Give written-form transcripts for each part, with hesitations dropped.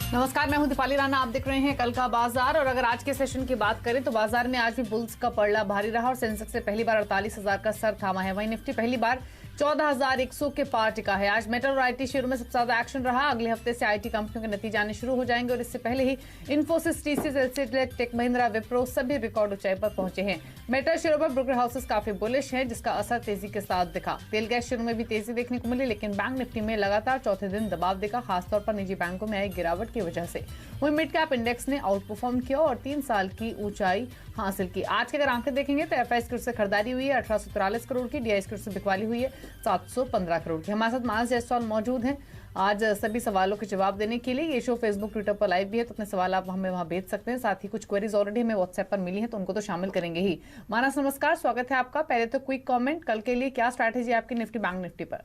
नमस्कार, मैं हूं दीपाली राणा। आप देख रहे हैं कल का बाजार। और अगर आज के सेशन की बात करें तो बाजार में आज भी बुल्स का पलड़ा भारी रहा और सेंसेक्स से पहली बार 48,000 का सर थामा है। वहीं निफ्टी पहली बार 14,100 के पार टिका है। आज मेटल और आईटी शेयरों में सबसे ज्यादा एक्शन रहा। अगले हफ्ते से आईटी कंपनियों के नतीजे आने शुरू हो जाएंगे और इससे पहले ही Infosys, TCS, LCT, tech Mahindra, Wipro सभी रिकॉर्ड ऊंचाई पर पहुंचे हैं। मेटल शेयरों पर ब्रोकर हाउसेस काफी बुलिश हैं, जिसका असर तेजी के साथ दिखा। तेल गैस शेयरों में भी तेजी देखने को मिली, लेकिन बैंक निफ्टी में लगातार चौथे दिन दबाव दिखा, खासतौर पर निजी बैंकों में आई गिरावट की वजह से। वहीं मिड कैप इंडेक्स ने आउट परफॉर्म किया और 3 साल की ऊंचाई हासिल की। आज के अगर आंकड़े देखेंगे तो एफआईएस की ओर से खरीदारी हुई है 1843 करोड़ की, डीआईएस की ओर से बिकवाली हुई है 715 करोड़ की। हमारे साथ मानस जायसवाल मौजूद हैं आज सभी सवालों के जवाब देने के लिए। ये शो फेसबुक, ट्विटर पर लाइव भी है, तो अपने सवाल आप हमें वहां भेज सकते हैं। साथ ही कुछ क्वेरीज ऑलरेडी हमें व्हाट्सएप पर मिली है, तो उनको तो शामिल करेंगे ही। मानस नमस्कार, स्वागत है आपका। पहले तो क्विक कमेंट, कल के लिए क्या स्ट्रैटेजी आपकी निफ्टी बैंक निफ्टी पर?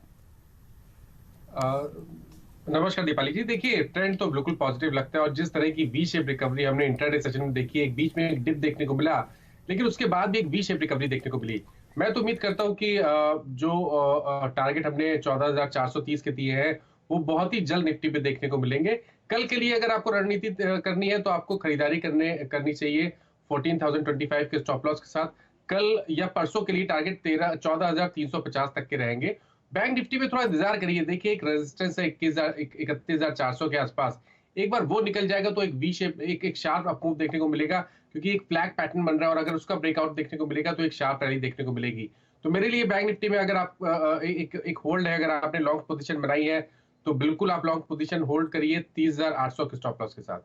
नमस्कार दीपाली जी। देखिए, ट्रेंड तो बिल्कुल पॉजिटिव लगता है और जिस तरह की वी शेप रिकवरी हमने इंट्राडे सेशन में देखी, एक बीच में एक डिप देखने को मिला, लेकिन उसके बाद भी एक वी शेप रिकवरी देखने को मिली। मैं तो उम्मीद करता हूं कि जो टारगेट हमने 14,430 के दिए हैं वो बहुत ही जल्द निफ्टी पे देखने को मिलेंगे। कल के लिए अगर आपको रणनीति करनी है तो आपको खरीदारी करनी चाहिए 14,025 के स्टॉप लॉस के साथ। कल या परसों के लिए टारगेट 14,350 तक के रहेंगे। बैंक निफ्टी में थोड़ा इंतजार करिए। देखिए, एक रेजिस्टेंस है 31,400 के आसपास। एक बार वो निकल जाएगा तो एक वी शेप, एक शार्प अप मूव देखने को मिलेगा, क्योंकि एक फ्लैग पैटर्न बन रहा है और अगर उसका ब्रेकआउट देखने को मिलेगा तो एक शार्प रैली देखने को मिलेगी। तो मेरे लिए बैंक निफ्टी में अगर आप एक होल्ड है, अगर आपने लॉन्ग पोजीशन बनाई है तो बिल्कुल आप लॉन्ग पोजीशन होल्ड करिए 30,800 के स्टॉप लॉस के साथ।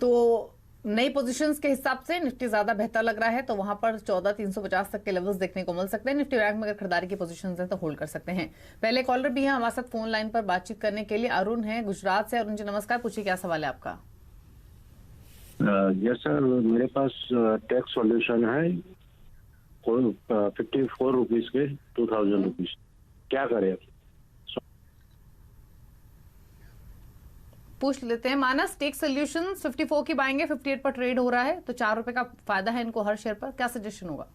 तो नई पोजीशंस के हिसाब से निफ्टी ज्यादा बेहतर लग रहा है, तो वहां पर 14,350 तक के लेवल्स देखने को मिल सकते हैं। निफ्टी बैंक में अगर खरीदारी की पोजीशंस हैं तो होल्ड कर सकते हैं। पहले कॉलर भी है हमारे साथ फोन लाइन पर बातचीत करने के लिए, अरुण है गुजरात से। अरुण जी नमस्कार, पूछिए क्या सवाल है आपका? यस सर, मेरे पास टैक्स सॉल्यूशन है 54 रुपीज के 2,000 रुपीज, क्या करें? पूछ लेते हैं। मानस, टेक सोल्यूशन 54 की बाएंगे, 58 पर ट्रेड हो रहा है, तो 4 रुपए का फायदा है इनको हर शेयर पर, क्या सजेशन होगा?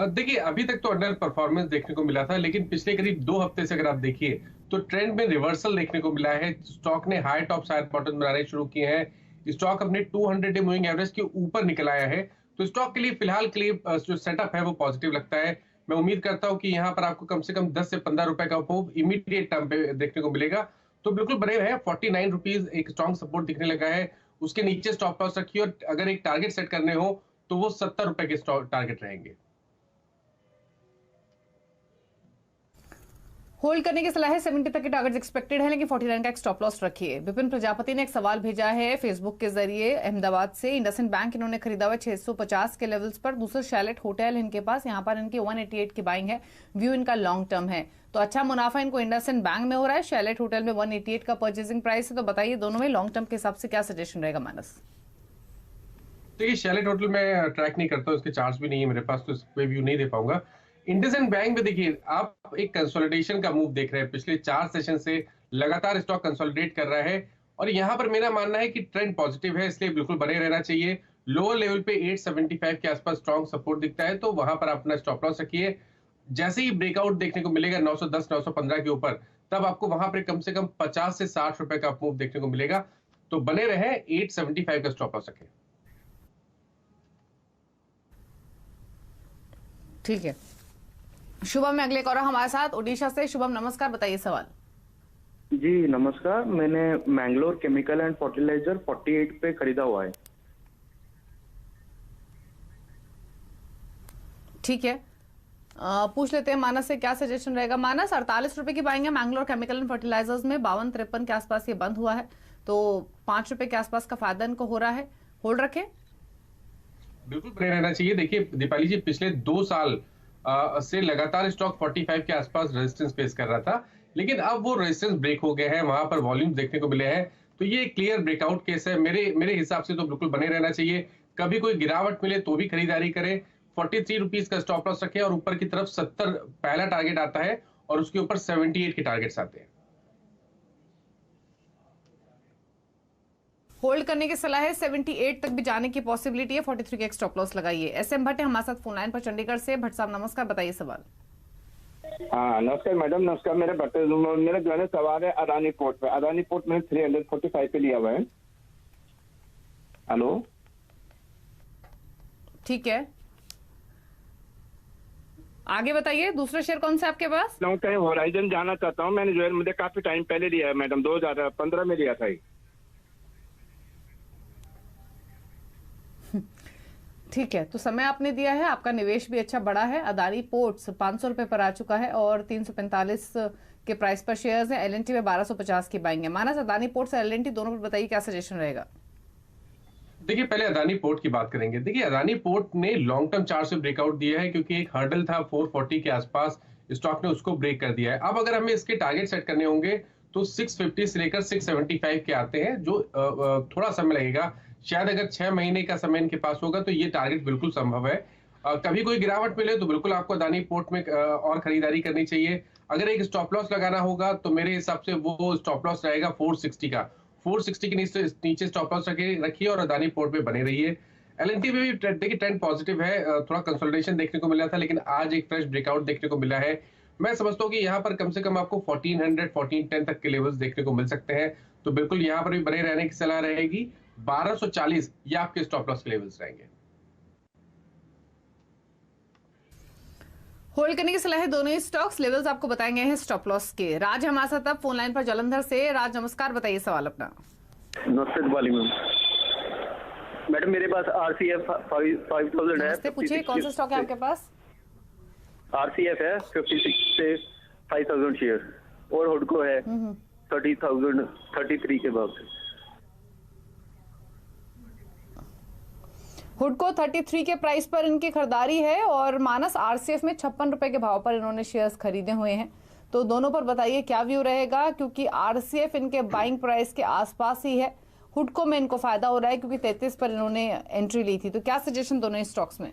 देखिए, अभी तक तो अंडर परफॉर्मेंस देखने को मिला था, लेकिन पिछले करीब 2 हफ्ते से अगर आप देखिए तो ट्रेंड में रिवर्सल देखने को मिला है। स्टॉक ने हाई टॉप साइड बॉटम बनाने शुरू किए हैं। स्टॉक अपने 200 डे मूविंग एवरेज के ऊपर निकल आया है, तो स्टॉक के लिए फिलहाल के लिए जो सेटअप है वो पॉजिटिव लगता है। मैं उम्मीद करता हूं कि यहाँ पर आपको कम से कम 10 से 15 रुपए का मूव इमीडिएट टर्म पे देखने को मिलेगा। तो बिल्कुल बने रहे। 49 रुपीज एक स्ट्रॉन्ग सपोर्ट दिखने लगा है, उसके नीचे स्टॉप लॉस रखिए और अगर एक टारगेट सेट करने हो तो वो 70 रुपए के टारगेट रहेंगे। होल्ड करने की सलाह है, 70 तक के टारगेट्स एक्सपेक्टेड है, लेकिन 49 का एक स्टॉप लॉस रखिए। विपिन प्रजापति ने एक सवाल भेजा है फेसबुक के जरिए अहमदाबाद से। इंडसइंड बैंक इन्होंने खरीदा हुआ 650 के लेवल्स पर। दूसरा शैलेट होटल इनके पास, यहाँ पर इनकी 188 की बाइंग है। व्यू इनका लॉन्ग टर्म है, तो अच्छा मुनाफा इनको इंडसइंड बैंक में हो रहा है। शैलेट होटल में 188 का परचेजिंग प्राइस है। तो बताइए दोनों में लॉन्ग टर्म के हिसाब से क्या सजेशन रहेगा मानस? देखिए, शैलेट होटल में ट्रैक नहीं करता, उसके चार्ट्स भी नहीं है मेरे पास, तो इस पे व्यू नहीं दे पाऊंगा। इंडसइंड बैंक में देखिए, आप एक कंसोलिडेशन का मूव देख रहे हैं। पिछले 4 सेशन से लगातार स्टॉक कंसोलिडेट कर रहा है और यहाँ पर मेरा मानना है कि ट्रेंड पॉजिटिव है, इसलिए बिल्कुल बने रहना चाहिए। लोअर लेवल पे 875 के आसपास स्ट्रॉन्ग सपोर्ट दिखता है, तो वहां पर अपना स्टॉप लॉस रखिए। जैसे ही ब्रेकआउट देखने को मिलेगा 910 915 के ऊपर, तब आपको वहां पर कम से कम 50 से 60 रुपए का मूव देखने को मिलेगा। तो बने रहे, 875 का स्टॉप लॉस रखें। ठीक है। शुभम में अगले कॉलर हमारे साथ ओडिशा से। शुभम नमस्कार, बताइए सवाल। जी नमस्कार, मैंने मैंगलोर केमिकल एंड फर्टिलाइजर 48 पे खरीदा हुआ है। ठीक है, पूछ लेते हैं मानस से क्या सजेशन रहेगा। मानस, 48 रुपए की बाइंग है मैंगलोर केमिकल एंड फर्टिलाइजर्स में, 52-53 के आसपास ये बंद हुआ है, तो 5 रुपए के आसपास का फायदा इनको हो रहा है। होल्ड रखें? बिल्कुल बने रहना चाहिए। देखिए दीपाली जी, पिछले 2 साल से लगातार स्टॉक 45 के आसपास रेजिस्टेंस फेस कर रहा था, लेकिन अब वो रेजिस्टेंस ब्रेक हो गए हैं, वहां पर वॉल्यूम देखने को मिले हैं, तो ये क्लियर ब्रेकआउट केस है। मेरे हिसाब से तो बिल्कुल बने रहना चाहिए। कभी कोई गिरावट मिले तो भी खरीदारी करें। 43 रुपीज का स्टॉप लॉस रखें और ऊपर की तरफ 70 पहला टारगेट आता है और उसके ऊपर 78 के टारगेट्स आते हैं। होल्ड करने की सलाह है, 78 तक भी जाने की पॉसिबिलिटी है। 43 का एक स्टॉप लॉस लगाइए। एसएम भट्ट हमारे साथ फोन लाइन पर चंडीगढ़ से। भट्ट साहब नमस्कार, बताइए सवाल। हाँ नमस्कार मैडम, नमस्कार। मेरा जो है ना सवाल है अदानी पोर्ट पे। अदानी पोर्ट मैंने 345 पे लिया हुआ है। हेलो, ठीक है, आगे बताइए। दूसरा शेयर कौन सा है आपके पास? मैं कहीं होराइजन जाना चाहता हूँ। मैंने जो है मुझे काफी टाइम पहले लिया है मैडम, 2015 में लिया था ये। ठीक है, तो समय आपने दिया है, आपका निवेश भी अच्छा बढ़ा है। अदानी पोर्ट्स 500 रुपए पर आ चुका है और 345 के प्राइस पर शेयर्स है। एलएनटी में 1250 की बाइंग है। मानस, अदानी पोर्ट्स और एलएनटी दोनों पर बताइए क्या सजेशन रहेगा? देखिए, पहले अदानी पोर्ट की बात करेंगे। देखिए, अदानी पोर्ट ने लॉन्ग टर्म चार्ट से ब्रेकआउट दिया है क्योंकि एक हर्डल था 440 के आसपास, स्टॉक ने उसको ब्रेक कर दिया है। अब अगर हमें इसके टारगेट सेट करने होंगे तो 650 से लेकर 675 के आते हैं, जो थोड़ा समय लगेगा। शायद अगर 6 महीने का समय इनके पास होगा तो ये टारगेट बिल्कुल संभव है। कभी कोई गिरावट मिले तो बिल्कुल आपको अदानी पोर्ट में और खरीदारी करनी चाहिए। अगर एक स्टॉप लॉस लगाना होगा तो मेरे हिसाब से वो स्टॉप लॉस रहेगा 460 का। 460 के नीचे स्टॉप लॉस रखिए और अदानी पोर्ट पे बने रहिए। एलएनटी में भी देखिए ट्रेंड पॉजिटिव है। थोड़ा कंसोलिडेशन देखने को मिला था, लेकिन आज एक फ्रेश ब्रेकआउट देखने को मिला है। मैं समझता हूँ कि यहाँ पर कम से कम आपको 1400 1410 तक के लेवल्स देखने को मिल सकते हैं, तो बिल्कुल यहाँ पर भी बने रहने की सलाह रहेगी। 1240 ये आपके स्टॉप लॉस लेवल्स रहेंगे। होल्ड करने की सलाह है दोनों ही स्टॉक्स। लेवल्स आपको बताए गए हैं स्टॉप लॉस के। राज हमारे साथ अब फोन लाइन पर जलंधर से। राज नमस्कार, बताइए सवाल अपना। नमस्ते दिवाली मैम। मैडम मेरे पास RCF 5000 है। नमस्ते, पूछिए कौन सा स्टॉक है आपके पास? RCF है 56 से 5000 शेयर और हुडको है 30,000 33 के भाव से। हुडको 33 के प्राइस पर इनकी खरीदारी है और मानस आरसीएफ में 56 रुपए के भाव पर इन्होंने शेयर्स खरीदे हुए हैं। तो दोनों पर बताइए क्या व्यू रहेगा, क्योंकि आरसीएफ इनके बाइंग प्राइस के आसपास ही है। हुडको में इनको फायदा हो रहा है क्योंकि 33 पर इन्होंने एंट्री ली थी। तो क्या सजेशन दोनों ही स्टॉक्स में?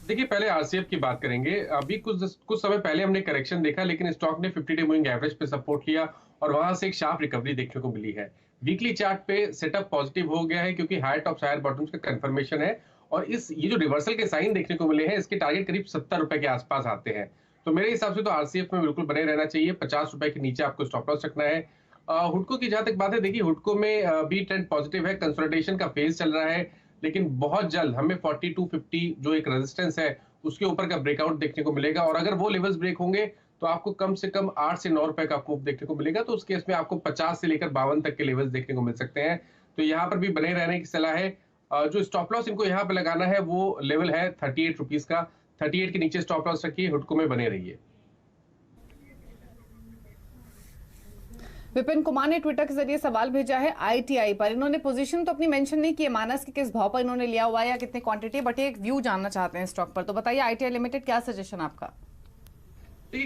देखिए, पहले आरसीएफ की बात करेंगे। अभी कुछ समय पहले हमने करेक्शन देखा, लेकिन स्टॉक ने 50 डे मूविंग एवरेज पे सपोर्ट किया और वहां से एक शार्प रिकवरी देखने को मिली है। वीकली चार्ट पे सेटअप पॉजिटिव हो गया है क्योंकि हायर टॉप्स हायर बॉटम्स का कंफर्मेशन है और ये जो रिवर्सल के साइन देखने को मिले हैं, इसके टारगेट करीब 70 रुपए के आसपास आते हैं। तो मेरे हिसाब से तो आरसीएफ में बिल्कुल बने रहना चाहिए। 50 रुपए के नीचे आपको स्टॉप लॉस रखना है। हुडको की जहां तक बात है, देखिए हुडको में भी ट्रेंड पॉजिटिव है, कंसोलिडेशन का फेज चल रहा है, लेकिन बहुत जल्द हमें 4250 जो एक रेजिस्टेंस है उसके ऊपर का ब्रेकआउट देखने को मिलेगा और अगर वो लेवल्स ब्रेक होंगे तो आपको कम से कम 8 से 9 रुपए का मूव देखने को मिलेगा। तो उस केस में आपको 50 से लेकर 52 तक के लेवल्स देखने को मिल सकते हैं। तो यहाँ पर भी बने रहने की सलाह है। जो स्टॉप लॉस इनको यहाँ पे लगाना है वो लेवल है 38 रुपीज का। 38 के नीचे स्टॉप लॉस रखिए, हुडको में बने रहिए। विपिन कुमार ने ट्विटर के जरिए सवाल भेजा है आईटीआई पर। इन्होंने पोजीशन तो अपनी मेंशन नहीं की है मानस के किस भाव पर इन्होंने लिया हुआ है या कितनी क्वांटिटी, बट एक व्यू जानना चाहते हैं स्टॉक पर। तो बताइए आईटीआई लिमिटेड क्या सजेशन आपका?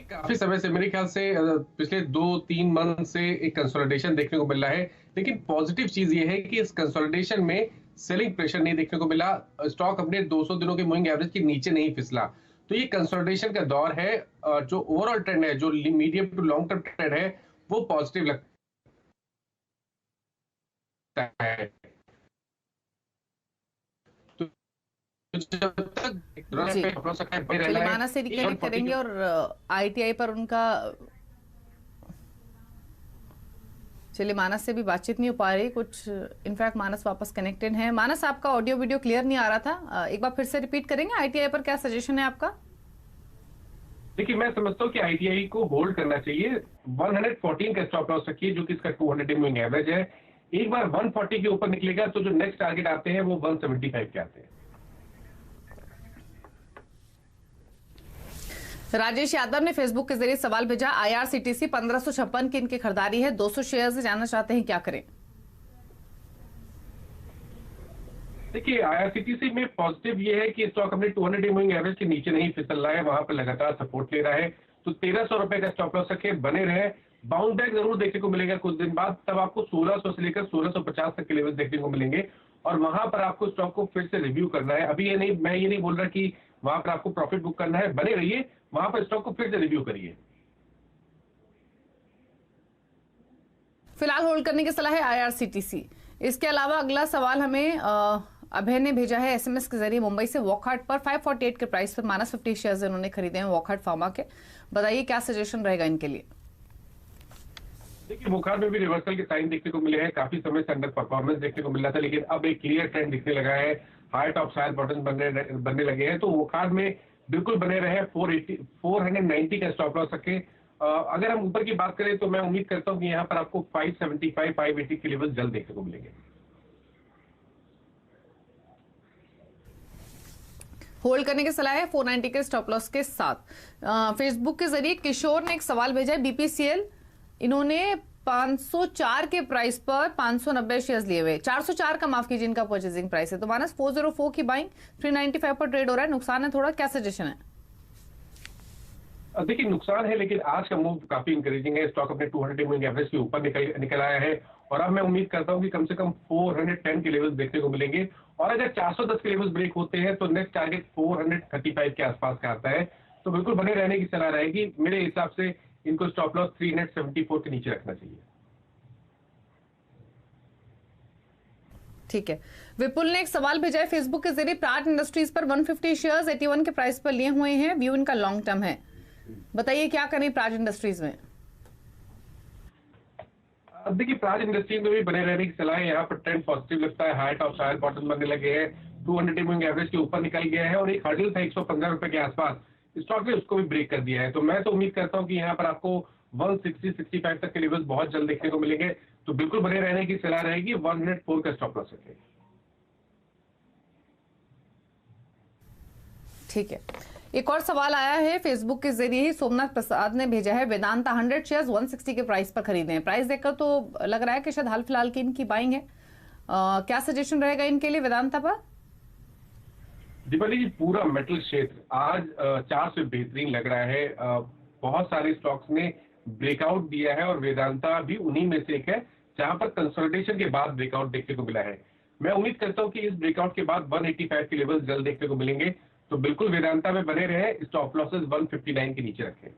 काफी समय से, मेरे ख्याल से पिछले 2-3 मंथ से एक कंसोलिडेशन देखने को मिल रहा है, लेकिन पॉजिटिव चीज ये है कि इस कंसोलिडेशन में सेलिंग प्रेशर नहीं देखने को मिला। स्टॉक अपने 200 दिनों के मूविंग एवरेज के नीचे नहीं फिसला। तो ये कंसोलिडेशन का दौर है। जो ओवरऑल ट्रेंड है, जो medium to long term trend है, वो पॉजिटिव लगता है। तो जब तक मानस से रिकनेक्ट करेंगे और आईटीआई पर उनका, चलिए मानस से भी बातचीत नहीं हो पा रही कुछ। इनफैक्ट मानस वापस कनेक्टेड है। मानस, आपका ऑडियो वीडियो क्लियर नहीं आ रहा था, एक बार फिर से रिपीट करेंगे आईटीआई पर क्या सजेशन है आपका? देखिए, मैं समझता हूँ कि आईटीआई को होल्ड करना चाहिए। 114 का स्टॉप लॉस रखिए जो कि इसका 200 डे मूविंग एवरेज है। एक बार 140 के ऊपर निकलेगा तो जो नेक्स्ट टारगेट आते हैं वो 175 के आते हैं। राजेश यादव ने फेसबुक के जरिए सवाल भेजा, आईआरसीटीसी 1556 की इनकी खरीदारी है, 200 शेयर से जानना चाहते हैं क्या करें? देखिए, आईआरसीटीसी में पॉजिटिव ये है कि स्टॉक अपने 200 डे मूविंग एवरेज के नीचे नहीं फिसल रहा है, वहां पर लगातार सपोर्ट ले रहा है। तो 1300 रुपए का स्टॉप लॉस रखे, बने रहे। बाउंस बैक जरूर देखने को मिलेगा कुछ दिन बाद, तब आपको 1600 से लेकर 1650 तक के लेवल देखने को मिलेंगे और वहां पर आपको स्टॉक को फिर से रिव्यू करना है। अभी मैं ये नहीं बोल रहा कि वहां पर आपको प्रॉफिट बुक करना है, बने रहिए, वहां पर स्टॉक को फिर से रिव्यू करिए। फिलहाल होल्ड करने की सलाह है आईआरसीटीसी। इसके अलावा अगला सवाल हमें अभय ने भेजा है एसएमएस के जरिए मुंबई से। वॉकहार्ट पर 548 के प्राइस पर माइनस 50 शेयर्स इन्होंने खरीदे हैं वॉकहार्ट फार्मा के। बताइए क्या सजेशन रहेगा इनके लिए। देखिए वोखार में भी रिवर्सल के साइन देखने को मिले हैं, काफी समय से अंडर परफॉर्मेंस देखने को मिल रहा था, लेकिन अब एक क्लियर ट्रेंड दिखने लगा है, हाई टॉप साइड बटन बनने लगे हैं, तो वोखार में बिल्कुल बने रहे। 490 का स्टॉप लॉस रखें। अगर हम ऊपर की बात करें तो मैं उम्मीद करता हूं कि यहाँ पर आपको 575 580 के लेवल जल्द देखने को मिलेंगे। होल्ड करने की सलाह है 490 के स्टॉप लॉस के साथ। फेसबुक के जरिए किशोर ने एक सवाल भेजा है, बीपीसीएल इन्होंने 504 के प्राइस पर 590 शेयर्स लिए हुए, 404 का माफ कीजिए इनका परचेजिंग प्राइस है, तो माइनस 404 की बाइंग 395 पर ट्रेड हो रहा है, नुकसान है थोड़ा, क्या सजेशन है? देखिए नुकसान है, लेकिन आज का मूव काफी इंकरेजिंग है। स्टॉक अपने 200 मूविंग एवरेज के ऊपर निकल आया है और अब मैं उम्मीद करता हूं कि कम से कम 410 के लेवल्स देखने को मिलेंगे और अगर 410 के लेवल्स ब्रेक होते हैं तो नेक्स्ट टारगेट 435 के आसपास का आता है, तो बिल्कुल बने रहने की सलाह रहेगी। मेरे हिसाब से इनको स्टॉप लॉस 374 के नीचे रखना चाहिए। ठीक है। विपुल ने एक सवाल भेजा है फेसबुक के जरिए, प्राट इंडस्ट्रीज पर 150 शेयर्स 81 के प्राइस पर लिए हुए हैं, व्यू इनका लॉन्ग टर्म है, बताइए क्या करें प्राट इंडस्ट्रीज में? अब देखिए प्राट इंडस्ट्रीज में भी बने रहने की सलाह है। यहाँ पर ट्रेंड पॉजिटिव लगता है, हाई टॉप साइड बॉटम बनने लगे हैं, 200 मूविंग एवरेज के ऊपर निकल गया है और एक हर्डल था 115 रुपए के आसपास, स्टॉक ने उसको भी ब्रेक कर दिया है। तो मैं तो उम्मीद करता हूं कि यहाँ पर आपको 160-65 तक के लेवल्स बहुत जल्द देखने को मिलेंगे, तो बिल्कुल बने रहने की सलाह रहेगी। 104 का स्टॉप लॉस रखें। ठीक है। एक और सवाल आया है फेसबुक के जरिए ही, सोमनाथ प्रसाद ने भेजा है, वेदांता 100 शेयर्स 160 के प्राइस पर खरीदे हैं, प्राइस देखकर तो लग रहा है कि शायद हाल फिलहाल की इनकी बाइंग है, क्या सजेशन रहेगा इनके लिए वेदांता पर? दीपाली जी पूरा मेटल क्षेत्र आज चार से बेहतरीन लग रहा है। बहुत सारे स्टॉक्स ने ब्रेकआउट दिया है और वेदांता भी उन्हीं में से एक है जहां पर कंसोलिडेशन के बाद ब्रेकआउट देखने को मिला है। मैं उम्मीद करता हूं कि इस ब्रेकआउट के बाद 185 के लेवल जल्द देखने को मिलेंगे, तो बिल्कुल वेदांता में बने रहे। स्टॉप लॉसेस 159 के नीचे रखें।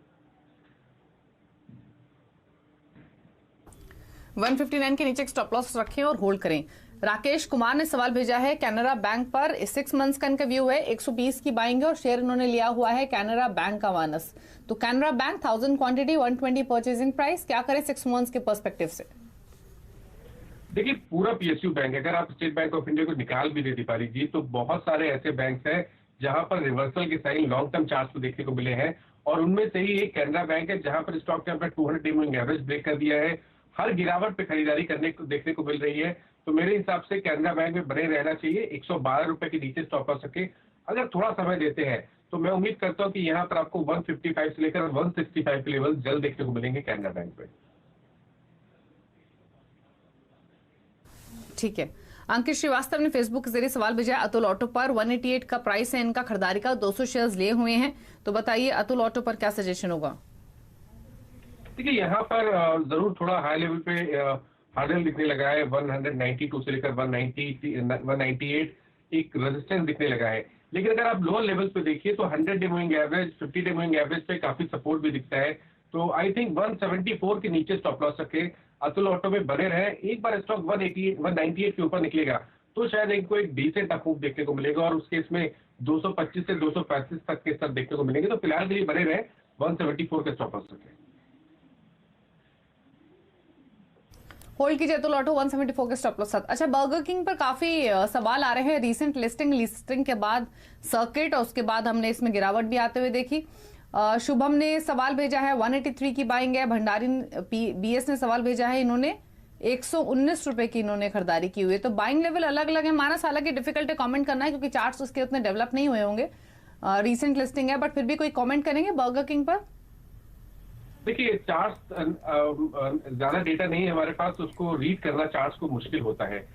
159 के नीचे स्टॉप लॉस रखें और होल्ड करें। राकेश कुमार ने सवाल भेजा है, कैनरा बैंक पर 6 मंथ्स का इनका व्यू है, 120 की बाइंग है और शेयर इन्होंने लिया हुआ है कैनरा बैंक का मानस, तो Canara bank 1000 quantity 120 purchasing price, क्या करें 6 मंथ्स के पर्सपेक्टिव से? देखिए पूरा पीएसयू बैंक, अगर आप स्टेट बैंक ऑफ इंडिया को निकाल भी दे दीपाली जी, तो बहुत सारे ऐसे बैंक हैं जहां पर रिवर्सल के साइन लॉन्ग टर्म चार्ट को देखने को मिले हैं और उनमें से ही एक कैनरा बैंक है जहां पर स्टॉक ने अपना 200 मूविंग एवरेज ब्रेक कर दिया है, हर गिरावट पे खरीदारी करने को देखने को मिल रही है। तो मेरे हिसाब से कैनरा बैंक में बने रहना चाहिए। 112 रुपए के नीचे स्टॉप लॉस सके, अगर थोड़ा समय देते हैं तो मैं उम्मीद करता हूं कि यहाँ पर आपको 155 से लेकर 165 के लेवल जल्द देखने को मिलेंगे कैनरा बैंक पे। ठीक है। अंकित श्रीवास्तव ने फेसबुक के जरिए सवाल भेजा है, अतुल ऑटो पर 188 का प्राइस है इनका, खरीदारी का 200 शेयर्स लिए हुए हैं, तो बताइए अतुल ऑटो पर क्या सजेशन होगा? देखिए यहाँ पर जरूर थोड़ा हाई लेवल पे हार्डल दिखने लगा है, 192 से लेकर 198 एक रेजिस्टेंस दिखने लगा है, लेकिन अगर आप लोअर लेवल्स पे देखिए तो 100 day moving average 50 day moving average पे काफी सपोर्ट भी दिखता है, तो आई थिंक 174 के नीचे स्टॉप लॉस रखे, अतुल ऑटो में बने रहे। एक बार स्टॉक 198 के ऊपर निकलेगा तो शायद इनको एक डिसेंट अप मूव देखने को मिलेगा और उसके इसमें 225 से 235 तक के स्तर देखने को मिलेंगे, तो फिलहाल के लिए बने रहे 174 के स्टॉप लॉस रखे। होल्ड कीजिए अतुल ऑटो 174 के स्टॉप लॉस साथ। अच्छा, बर्गर किंग पर काफी सवाल आ रहे हैं, रीसेंट लिस्टिंग के बाद सर्किट और उसके बाद हमने इसमें गिरावट भी आते हुए देखी। शुभम ने सवाल भेजा है 183 की बाइंग है, भंडारी बीएस ने सवाल भेजा है, इन्होंने 119 रुपए की इन्होंने खरीदारी की हुई है, तो बाइंग लेवल अलग अलग है। मानस हालांकि डिफिकल्ट है कमेंट करना है क्योंकि चार्ट्स उसके उतने डेवलप नहीं हुए होंगे, रीसेंट लिस्टिंग है, बट फिर भी कोई कमेंट करेंगे बर्गर किंग पर? देखिए चार्ट्स ज्यादा डेटा नहीं है हमारे पास, उसको रीड करना चार्ट्स को मुश्किल होता है,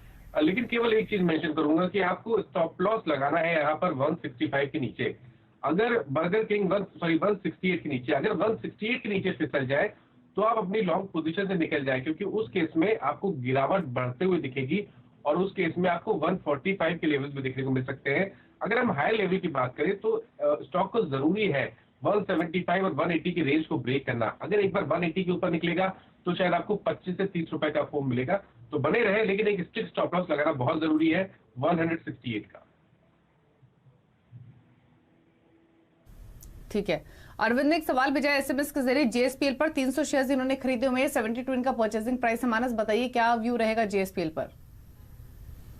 लेकिन केवल एक चीज मेंशन करूंगा कि आपको स्टॉप लॉस लगाना है यहाँ पर 165 के नीचे। अगर बर्गर किंग 168 के नीचे, अगर 168 के नीचे फिसल जाए तो आप अपनी लॉन्ग पोजीशन से निकल जाए, क्योंकि उस केस में आपको गिरावट बढ़ते हुए दिखेगी और उस केस में आपको 145 के लेवल भी देखने को मिल सकते हैं। अगर हम हाई लेवल की बात करें तो स्टॉक को जरूरी है 175 और 180 की रेंज को ब्रेक करना। अगर एक बार 180 के ऊपर निकलेगा तो शायद आपको 25 से 30 रुपए का फॉर्म मिलेगा, तो बने रहे, लेकिन एक स्ट्रिक्ट स्टॉप लॉस लगाना बहुत जरूरी है 168 का। ठीक है। अरविंद ने एक सवाल भेजा एसएमएस के जरिए, जेएसपीएल पर 300 शेयर्स इन्होंने खरीदे हुए हैं, 72 इनका परचेसिंग प्राइस है। मानस बताइए क्या व्यू रहेगा जेएसपीएल पर?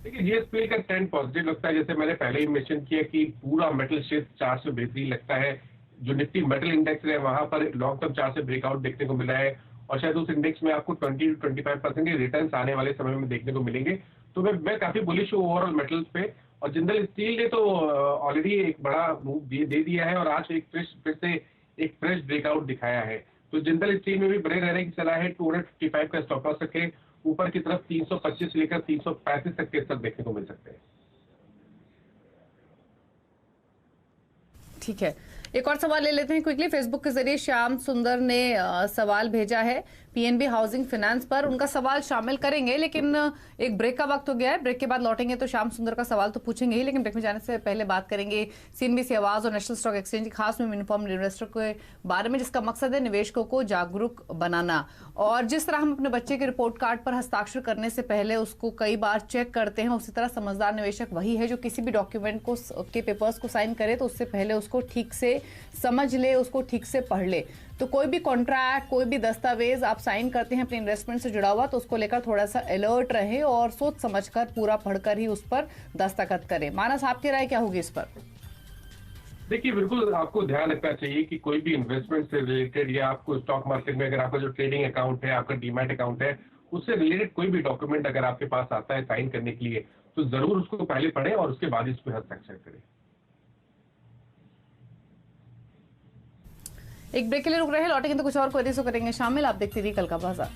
देखिए जीएसपीएल का ट्रेंड पॉजिटिव लगता है। जैसे मैंने पहले ही मेंशन किया कि पूरा मेटल शेयर चार्ट से बेहतरीन लगता है। जो निफ्टी मेटल इंडेक्स है वहां पर लॉन्ग टर्म चार्ट से ब्रेकआउट देखने को मिला है और शायद उस इंडेक्स में आपको 20-25% के रिटर्न आने वाले समय में देखने को मिलेंगे। तो मैं काफी बुलिश हूँ ओवरऑल मेटल्स पे। और जिंदल स्टील ने तो ऑलरेडी एक बड़ा मूव दे दिया है और आज एक फिर से एक फ्रेश ब्रेकआउट दिखाया है। तो जिंदल स्टील में भी बने रहने की सलाह है। 255 का स्टॉप लॉस रखे, ऊपर की तरफ 325 से लेकर 335 तक के स्तर देखने को मिल सकते हैं। ठीक है, एक और सवाल ले लेते हैं क्विकली। फेसबुक के जरिए श्याम सुंदर ने सवाल भेजा है पीएनबी हाउसिंग फाइनेंस पर। उनका सवाल शामिल करेंगे लेकिन एक ब्रेक का वक्त हो गया है। ब्रेक के बाद लौटेंगे तो श्याम सुंदर का सवाल तो पूछेंगे ही, लेकिन ब्रेक में जाने से पहले बात करेंगे सीएनबीसी आवाज और नेशनल स्टॉक एक्सचेंज खास में इन्फॉर्म्ड इन्वेस्टर के बारे में, जिसका मकसद है निवेशकों को जागरूक बनाना। और जिस तरह हम अपने बच्चे के रिपोर्ट कार्ड पर हस्ताक्षर करने से पहले उसको कई बार चेक करते हैं, उसी तरह समझदार निवेशक वही है जो किसी भी डॉक्यूमेंट को के पेपर्स को साइन करे तो उससे पहले उसको ठीक से समझ ले, उसको ठीक से पढ़ ले। तो कोई भी कॉन्ट्रैक्ट, कोई भी दस्तावेज आप साइन करते हैं अपने इन्वेस्टमेंट से जुड़ा हुआ, तो उसको लेकर थोड़ा सा अलर्ट रहे और सोच समझकर पूरा पढ़कर ही उस पर दस्तखत करें। मानस, आपकी राय क्या होगी इस पर? देखिए बिल्कुल आपको ध्यान रखना चाहिए कि कोई भी इन्वेस्टमेंट से रिलेटेड या आपको स्टॉक मार्केट में अगर आपका जो ट्रेडिंग अकाउंट है, आपका डीमैट अकाउंट है, उससे रिलेटेड कोई भी डॉक्यूमेंट अगर आपके पास आता है साइन करने के लिए तो जरूर उसको पहले पढ़ें और उसके बाद इस पर हस्ताक्षर करें। एक ब्रेक के लिए रुक रहे हैं, लौटेंगे तो कुछ और क्वेरीज करेंगे शामिल। आप देखते रहिए कल का बाजार।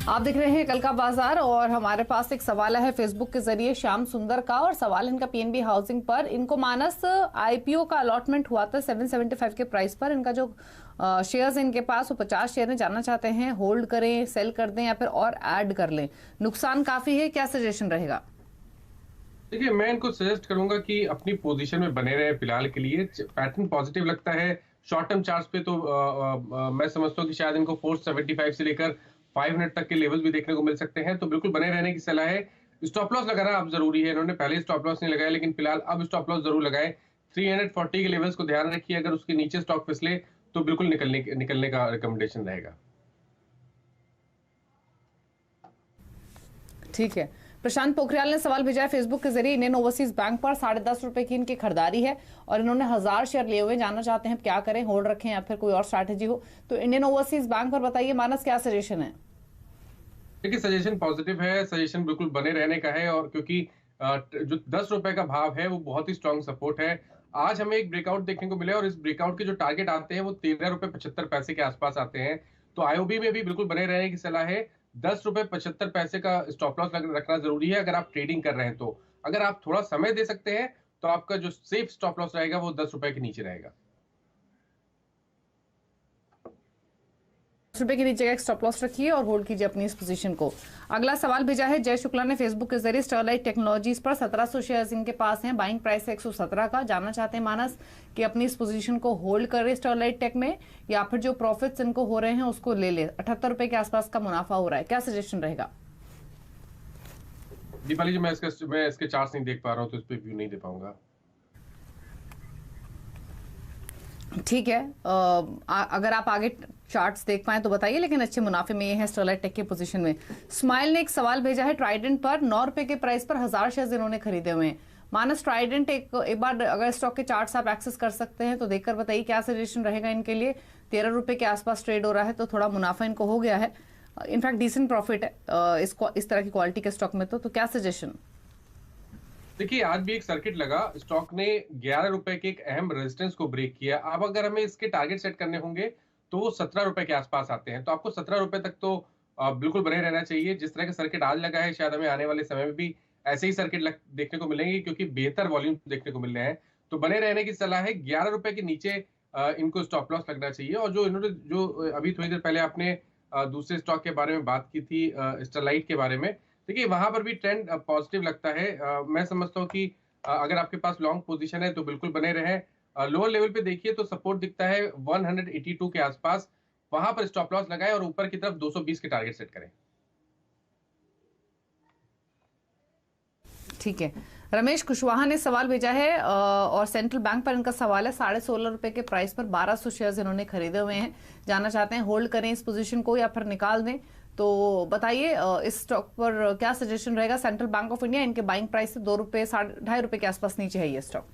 आप देख रहे हैं कल का बाजार और हमारे पास एक सवाल है फेसबुक के जरिए श्याम सुंदर का, और सवाल इनका पीएनबी हाउसिंग पर। इनको मानस आईपीओ का अलॉटमेंट हुआ था 775 के प्राइस पर। इनका जो शेयर्स इनके पास वो 50 शेयर जानना चाहते हैं, होल्ड करें, सेल कर दें या फिर और ऐड कर लें? नुकसान काफी है, क्या सजेशन रहेगा? देखिए मैं इनको सजेस्ट करूंगा कि अपनी पोजीशन में बने रहे फिलहाल के लिए। पैटर्न पॉजिटिव लगता है। शॉर्ट टर्म चार्ट्स पे तो मैं समझता हूँ कि शायद इनको 475 से लेकर 500 तक के लेवल भी देखने को मिल सकते हैं, तो बिल्कुल बने रहने की सलाह है। स्टॉप लॉस लगाना अब जरूरी है। इन्होंने पहले स्टॉप लॉस नहीं लगाया, लेकिन फिलहाल अब स्टॉप लॉस जरूर लगाए। 340 के लेवल्स को ध्यान रखिए, अगर उसके नीचे स्टॉक फिसले तो बिल्कुल निकलने का रिकमेंडेशन रहेगा। ठीक है, प्रशांत पोखरियाल ने सवाल भेजा है फेसबुक के जरिए। इंडियन ओवरसीज बैंक पर 10.5 रुपए की इनकी खरीदारी है और इन्होंने 1000 शेयर लिए हुए, जानना चाहते हैं क्या करें, होल्ड रखें या फिर कोई और स्ट्रैटेजी हो। तो इंडियन ओवरसीज बैंक पर बताइए मानस, क्या सजेशन है? देखिए सजेशन पॉजिटिव है, सजेशन बिल्कुल बने रहने का है। और क्योंकि जो 10 रुपए का भाव है वो बहुत ही स्ट्रॉन्ग सपोर्ट है। आज हमें एक ब्रेकआउट देखने को मिला और इस ब्रेकआउट के जो टारगेट आते हैं वो 13 रुपए 75 पैसे के आसपास आते हैं। तो आईओबी में भी बिल्कुल बने रहने की सलाह है। 10 रुपए 75 पैसे का स्टॉप लॉस रखना जरूरी है अगर आप ट्रेडिंग कर रहे हैं। तो अगर आप थोड़ा समय दे सकते हैं तो आपका जो सेफ स्टॉप लॉस रहेगा वो 10 रुपए के नीचे रहेगा। 10 रुपए के नीचे का एक स्टॉप लॉस रखिए और होल्ड कीजिए अपनी इस पोजीशन को। अगला सवाल भेजा है जय शुक्ला ने फेसबुक के जरिए। स्टरलाइट टेक्नोलॉजीज पर 1700 शेयर्स इनके पास हैं, बाइंग प्राइस है 117 का। जानना चाहते हैं मानस कि अपनी इस पोजीशन को होल्ड करें स्टरलाइट टेक में या फिर जो प्रॉफिट्स इनको हो रहे हैं उसको ले ले। 78 रुपए के आसपास का मुनाफा हो रहा है, क्या सजेशन रहेगा? दीपाली जी मैं इसके चार्ट्स नहीं देख पा रहा हूं तो इस पे व्यू नहीं दे पाऊंगा। ठीक है, अगर आप आगे चार्ट्स देख पाए तो बताइए, लेकिन अच्छे मुनाफे में ये है स्टरलाइट टेक के पोजीशन में। स्माइल ने एक सवाल भेजा है ट्राइडेंट पर। 9 रुपए के प्राइस पर 1000 शेयर्स इन्होंने खरीदे हुए हैं। मानस, ट्राइडेंट एक बार अगर स्टॉक के चार्ट्स आप एक्सेस कर सकते हैं तो देखकर बताइए क्या सजेशन रहेगा इनके लिए। 13 रुपए के आसपास ट्रेड हो रहा है, तो थोड़ा मुनाफा इनको हो गया है। इनफैक्ट डिसेंट प्रॉफिट है इस तरह की क्वालिटी के स्टॉक में। तो क्या सजेशन? देखिए आज भी एक सर्किट लगा, स्टॉक ने 11 रुपए के एक अहम रेजिस्टेंस को ब्रेक किया। अब अगर हमें इसके टारगेट सेट करने होंगे तो वो 17 रुपए के आसपास आते हैं। तो आपको 17 रुपए तक तो बिल्कुल बने रहना चाहिए। जिस तरह का सर्किट आज लगा है शायद हमें आने वाले समय में भी ऐसे ही सर्किट देखने को मिलेंगे, क्योंकि बेहतर वॉल्यूम देखने को मिल रहे हैं। तो बने रहने की सलाह है। 11 रुपए के नीचे इनको स्टॉप लॉस लगना चाहिए। और जो अभी थोड़ी देर पहले आपने दूसरे स्टॉक के बारे में बात की थी, स्टरलाइट के बारे में, देखिए वहां पर भी ट्रेंड पॉजिटिव लगता है। मैं समझता हूँ कि अगर आपके पास लॉन्ग पोजीशन है तो बिल्कुल बने रहें। लोअर लेवल पे देखिए तो सपोर्ट दिखता है 182 के आसपास। वहां पर स्टॉप लॉस लगाएं और ऊपर की तरफ 220 के टारगेट सेट करें। ठीक है, रमेश कुशवाहा ने सवाल भेजा है और सेंट्रल बैंक पर इनका सवाल है। 16.5 रुपए के प्राइस पर 1200 शेयर्स इन्होंने खरीदे हुए हैं, जानना चाहते हैं होल्ड करें इस पोजीशन को या फिर निकाल दें। तो बताइए इस स्टॉक पर क्या सजेशन रहेगा। सेंट्रल बैंक ऑफ इंडिया, इनके बाइंग प्राइस से 2 रुपए 2.5 रुपए के आसपास नीचे है ये स्टॉक।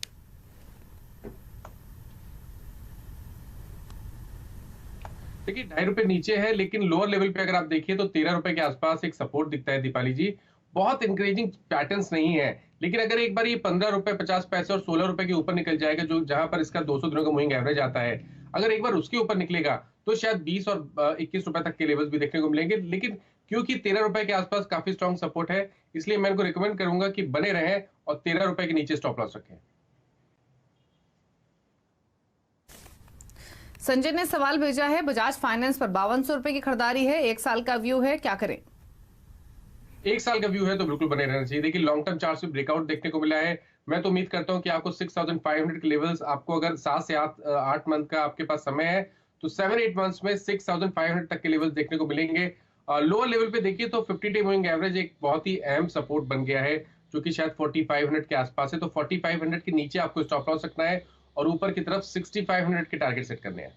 देखिए 2.5 रुपए नीचे है, लेकिन लोअर लेवल पे अगर आप देखिए तो 13 रुपए के आसपास एक सपोर्ट दिखता है दीपाली जी। बहुत इंकरेजिंग पैटर्न्स नहीं है, लेकिन अगर एक बार ये 15 रुपए 50 पैसे और 16 रुपए के ऊपर निकल जाएगा, जो जहां पर इसका 200 दिनों का मूविंग एवरेज आता है, अगर एक बार उसके ऊपर निकलेगा तो शायद 20 और 21 रुपए तक के लेवल्स भी देखने को मिलेंगे। लेकिन क्योंकि 13 रुपए के आसपास काफी स्ट्रॉन्ग सपोर्ट है, इसलिए मैं इनको रिकमेंड करूंगा कि बने रहें और 13 रुपए के नीचे स्टॉप लॉस रखें। संजय ने सवाल भेजा है, बजाज फाइनेंस पर 5200 रुपए की खरीदारी है, 1 साल का व्यू है, क्या करें। 1 साल का व्यू है तो बिल्कुल बने रहना चाहिए। देखिए लॉन्ग टर्म चार्ट से ब्रेकआउट देखने को मिला है। मैं तो उम्मीद करता हूं कि आपको 6500 के लेवल्स, आपको अगर 7 से 8 मंथ का आपके पास समय है तो 7-8 मंथ्स में 6500 तक के लेवल्स देखने को मिलेंगे। लोअर लेवल पे देखिए तो 50 डे मूविंग एवरेज एक बहुत ही अहम सपोर्ट बन गया है, जो कि शायद 4500 के आसपास है। तो 4500 के नीचे आपको स्टॉप लॉस रखना है और ऊपर की तरफ 6500 के टारगेट सेट करने हैं।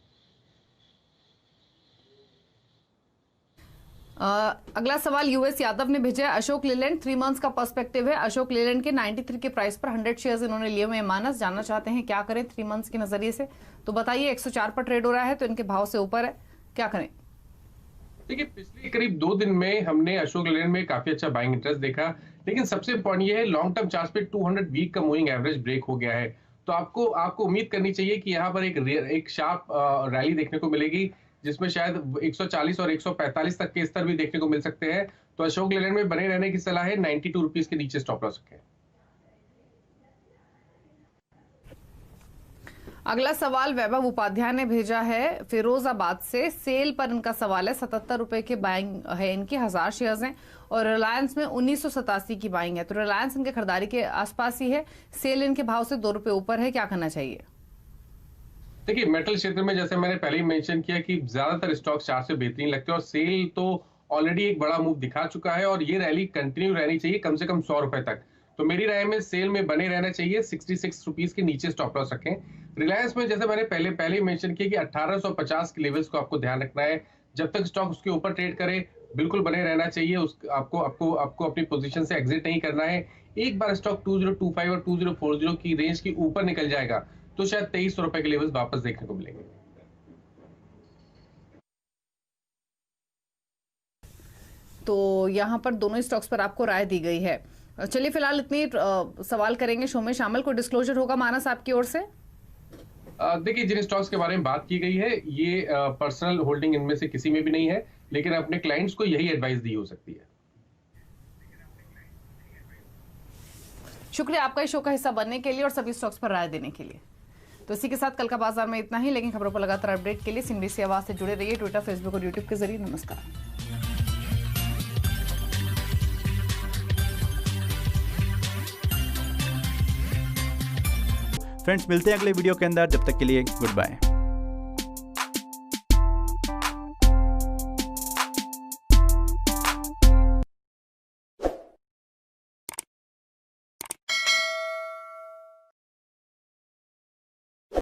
अगला सवाल यूएस यादव ने भेजा है, अशोक लेलैंड 3 मंथ्स का पर्सपेक्टिव है। अशोक लेलैंड के 93 के प्राइस पर 100 शेयर्स इन्होंने लिए हुए हैं। मानस जानना चाहते हैं क्या करें 3 मंथ्स के नजरिए से। तो बताइए 104 पर ट्रेड हो रहा है, तो इनके भाव से ऊपर है, क्या करें। देखिए पिछले करीब 2 दिन में हमने अशोक लेलैंड में काफी अच्छा बाइंग इंटरेस्ट देखा, लेकिन सबसे इंपॉर्टेंट ये है लॉन्ग टर्म चार्ट पे 200 वीक का मूविंग एवरेज ब्रेक हो गया है। तो आपको उम्मीद करनी चाहिए कि यहाँ पर एक शार्प रैली देखने को मिलेगी, जिसमें शायद 140 और 145 तक के स्तर भी देखने को मिल सकते हैं। तो अशोक लेलैंड में बने रहने की सलाह है, 92 रुपीज के नीचे स्टॉप लॉस रखें। अगला सवाल वैभव उपाध्याय ने भेजा है फिरोजाबाद से। सेल पर इनका सवाल है, 77 रुपए के बाइंग है इनकी, 1000 शेयर्स हैं और रिलायंस में 1987 की बाइंग है। तो रिलायंस इनके खरीदारी के आसपास ही है, सेल इनके भाव से 2 रुपए ऊपर है, क्या करना चाहिए। देखिए मेटल क्षेत्र में जैसे मैंने पहले ही मेंशन किया कि ज्यादातर स्टॉक चार्ट से बेहतरीन लगते हैं और सेल तो ऑलरेडी एक बड़ा मूव दिखा चुका है और ये रैली कंटिन्यू रहनी चाहिए कम से कम 100 रुपए तक। तो मेरी राय में सेल में बने रहना चाहिए, 66 रुपीज के नीचे स्टॉप लॉस रखें। रिलायंस में जैसे मैंने पहले ही मेंशन किया कि 1850 के लेवल्स को आपको ध्यान रखना है। जब तक स्टॉक उसके ऊपर ट्रेड करे बिल्कुल बने रहना चाहिए। आपको अपनी पोजीशन से एग्जिट नहीं करना है। एक बार स्टॉक 2025 और 2040 की रेंज के ऊपर निकल जाएगा तो शायद 2300 रुपए के लेवल्स वापस देखने को मिलेंगे। तो यहाँ पर दोनों स्टॉक्स पर आपको राय दी गई है। चलिए फिलहाल इतनी सवाल करेंगे शो में शामिल। कोई डिस्क्लोजर होगा मानस आपकी ओर से। देखिए जिन स्टॉक्स के बारे में बात की गई है ये पर्सनल होल्डिंग इनमें से किसी में भी नहीं है, लेकिन अपने क्लाइंट्स को यही एडवाइस दी हो सकती है। शुक्रिया आपका इस शो का हिस्सा बनने के लिए और सभी स्टॉक्स पर राय देने के लिए। तो इसी के साथ कल का बाजार में इतना ही, लेकिन खबरों पर लगातार अपडेट के लिए CNBC आवाज से जुड़े रहिए ट्विटर, फेसबुक और यूट्यूब के जरिए। नमस्कार। फ्रेंड्स मिलते हैं अगले वीडियो के अंदर, जब तक के लिए गुड बाय।